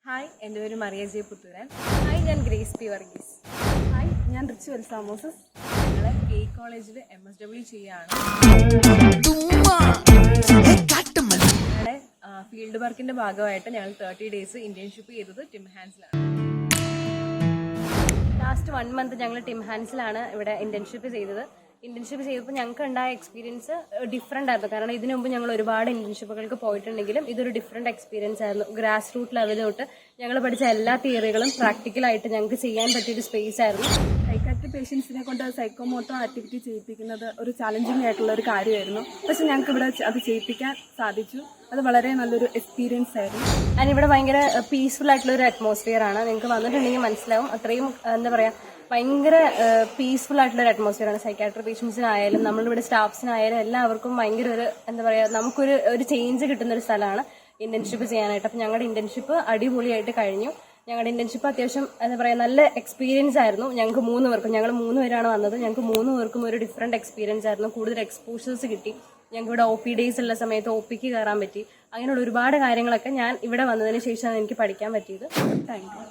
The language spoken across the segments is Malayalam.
ഹായ്, എൻ്റെ പേര് മറിയ ജെ പുത്തൂരൻ. ഹായ്, ഞാൻ ഗ്രേസ് പി വർഗീസ്. ഹായ്, ഞാൻ റിച്ചു എൽസാമോസസ്. ഞങ്ങൾ കെ കോളേജിൽ MSW ചെയ്യാണ്. ഞങ്ങളുടെ ഫീൽഡ് വർക്കിന്റെ ഭാഗമായിട്ട് ഞങ്ങൾ 30 days ഇന്റേൺഷിപ്പ് ചെയ്തത് ടിം ഹാൻസിലാണ്. ലാസ്റ്റ് 1 month ഞങ്ങൾ ടിം ഹാൻസിലാണ് ഇവിടെ ഇന്റേൺഷിപ്പ് ചെയ്തത്. ഇന്റേൺഷിപ്പ് ചെയ്തപ്പോൾ ഞങ്ങൾക്ക് ഉണ്ടായ എക്സ്പീരിയൻസ് ഡിഫറെൻ്റ് ആയിരുന്നു. കാരണം ഇതിനു മുമ്പ് ഞങ്ങൾ ഒരുപാട് ഇന്റേൺഷിപ്പുകൾക്ക് പോയിട്ടുണ്ടെങ്കിലും ഇതൊരു ഡിഫറെൻറ്റ് എക്സ്പീരിയൻസ് ആയിരുന്നു. ഗ്രാസ് റൂട്ട് ലെവൽ തൊട്ട് ഞങ്ങൾ പഠിച്ച എല്ലാ തിയറികളും പ്രാക്ടിക്കലായിട്ട് ഞങ്ങൾക്ക് ചെയ്യാൻ പറ്റിയൊരു സ്പേസ് ആയിരുന്നു. സൈക്കാട്രി പേഷ്യൻസിനെ കൊണ്ട് സൈക്കോമോട്ടോ ആക്ടിവിറ്റി ചെയ്യിപ്പിക്കുന്നത് ഒരു ചാലഞ്ചിങ് ആയിട്ടുള്ള ഒരു കാര്യമായിരുന്നു. പക്ഷെ ഞങ്ങൾക്ക് ഇവിടെ അത് ചെയ്യിപ്പിക്കാൻ സാധിച്ചു. അത് വളരെ നല്ലൊരു എക്സ്പീരിയൻസ് ആയിരുന്നു. ആൻഡ് ഇവിടെ ഭയങ്കര പീസ്ഫുൾ ആയിട്ടുള്ള ഒരു അറ്റ്മോസ്ഫിയർ ആണ്. നിങ്ങൾക്ക് വന്നിട്ടുണ്ടെങ്കിൽ മനസ്സിലാവും. അത്രയും എന്താ പറയുക, ഭയങ്കര പീസ്ഫുൾ ആയിട്ടുള്ള ഒരു അറ്റ്മോസ്ഫിയർ ആണ്. സൈക്കാട്രി പേഷ്യൻസിനായാലും നമ്മളിവിടെ സ്റ്റാഫ്സിനായാലും എല്ലാവർക്കും ഭയങ്കര ഒരു എന്താ പറയുക, നമുക്കൊരു ചേഞ്ച് കിട്ടുന്ന ഒരു സ്ഥലമാണ് ഇന്റേൺഷിപ്പ് ചെയ്യാനായിട്ട്. അപ്പം ഞങ്ങളുടെ ഇന്റേൺഷിപ്പ് അടിപൊളിയായിട്ട് കഴിഞ്ഞു. ഞങ്ങളുടെ ഇന്റേൺഷിപ്പ് അത്യാവശ്യം എന്താ പറയുക നല്ല എക്സ്പീരിയൻസ് ആയിരുന്നു. ഞങ്ങൾക്ക് 3 പേർക്കും, ഞങ്ങൾ 3 പേരാണ് വന്നത്. ഞങ്ങൾക്ക് 3 പേർക്കും ഒരു ഡിഫറെൻറ്റ് എക്സ്പീരിയൻസ് ആയിരുന്നു. കൂടുതൽ എക്സ്പോഷേഴ്സ് കിട്ടി. ഞങ്ങൾക്ക് ഇവിടെ OP ഡേയ്സ് ഉള്ള സമയത്ത് OPക്ക് കയറാൻ പറ്റി. അങ്ങനെയുള്ള ഒരുപാട് കാര്യങ്ങളൊക്കെ ഞാൻ ഇവിടെ വന്നതിന് ശേഷമാണ് എനിക്ക് പഠിക്കാൻ പറ്റിയത്. Thank you.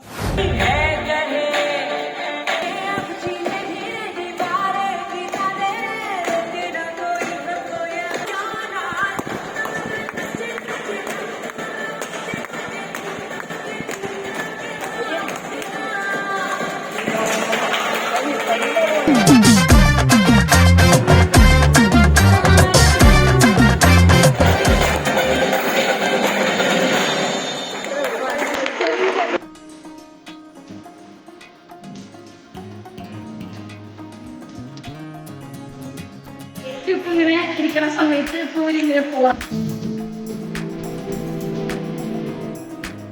ഇപ്പൊ ഇങ്ങനെ ഇരിക്കുന്ന സമയത്ത് ഇങ്ങനെ പോവാം.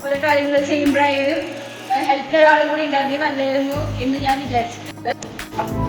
ഓരോ കാര്യങ്ങൾ ചെയ്യുമ്പോഴായാലും ഹെൽപ്പിന് ഒരാളും കൂടി ഉണ്ടാക്കി നല്ലതായിരുന്നു എന്ന് ഞാൻ വിചാരിച്ചു.